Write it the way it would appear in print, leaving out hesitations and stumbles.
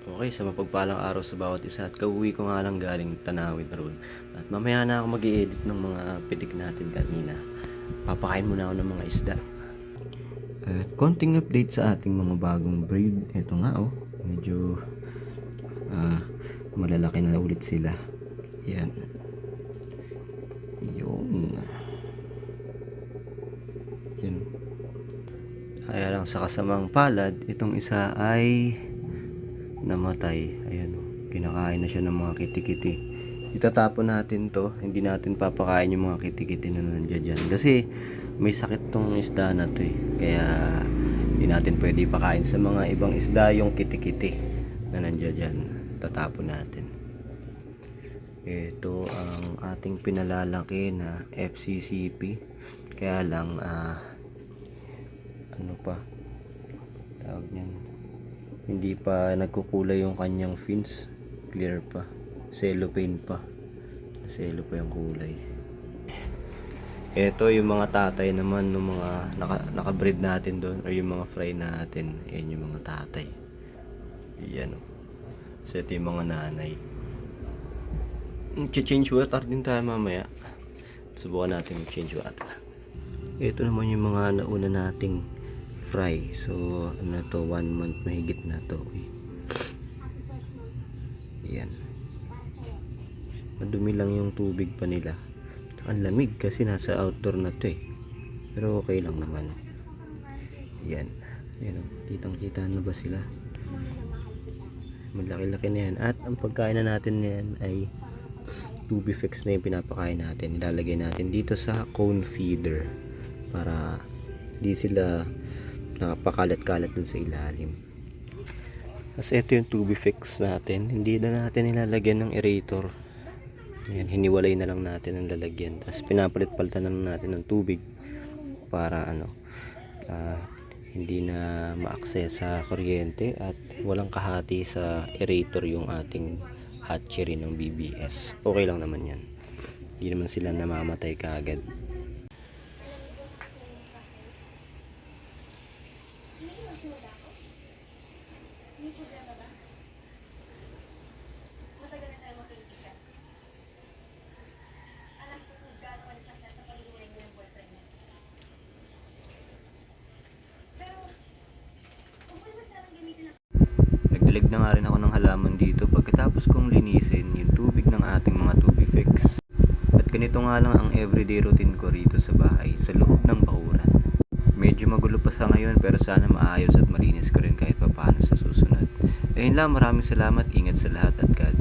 Okay, sa mapagpalang araw sa bawat isa at kauwi ko nga lang galing Tanawin Road. At mamaya na ako mag-i-edit ng mga pitik natin kanina. Papakain muna ako ng mga isda. At konting update sa ating mga bagong breed. Ito nga medyo malalaki na ulit sila. Yan. Yun. Yan. Kaya lang sa kasamang palad, itong isa ay namatay. Ayan, kinakain na siya ng mga kitikiti. Itatapon natin to, hindi natin papakain yung mga kitikiti na nandiyan dyan kasi may sakit tong isda na to kaya hindi natin pwede ipakain sa mga ibang isda yung kitikiti na nandiyan dyan. Tatapon natin. Ito ang ating pinalalaki na FCCP, kaya lang ano pa tawag niyan, hindi pa nagkukulay yung kanyang fins, clear pa, cellophane pa, yung kulay. Ito yung mga tatay naman ng mga nakabreed natin doon, or yung mga fry natin. Ayan yung mga tatay. Ayan so ito yung mga nanay. Change water din tayo mamaya. Subukan natin change water. Ito naman yung mga nauna nating fry. So ano to, 1 month mahigit na to. Yan. Madumi lang yung tubig pa nila. Ang lamig kasi nasa outdoor na to pero okay lang naman. Yan. Yan kitang kita na ba sila? Malaki-laki na yan. At ang pagkain na natin yan ay Tubifex na yung pinapakain natin. Ilalagay natin dito sa cone feeder para di sila nakapakalat-kalat dun sa ilalim. Kasi ito yung Tubifex natin, hindi na natin nilalagyan ng aerator. Ayan, hiniwalay na lang natin ang lalagyan. Tapos pinapalit-palitan na lang natin ng tubig para hindi na ma-access sa kuryente at walang kahati sa aerator yung ating hatchery ng BBS. Okay lang naman yan. Hindi naman sila namamatay kaagad. Nagdilig na nga rin ako ng halaman dito pagkatapos kong linisin yung tubig ng ating mga Tubifex. At ganito nga lang ang everyday routine ko rito sa bahay sa loob ng bakuran. Medyo magulo pa sa ngayon pero sana maayos at malinis ko rin kahit papaano sa susunod. Ayun lang, maraming salamat, ingat sa lahat at God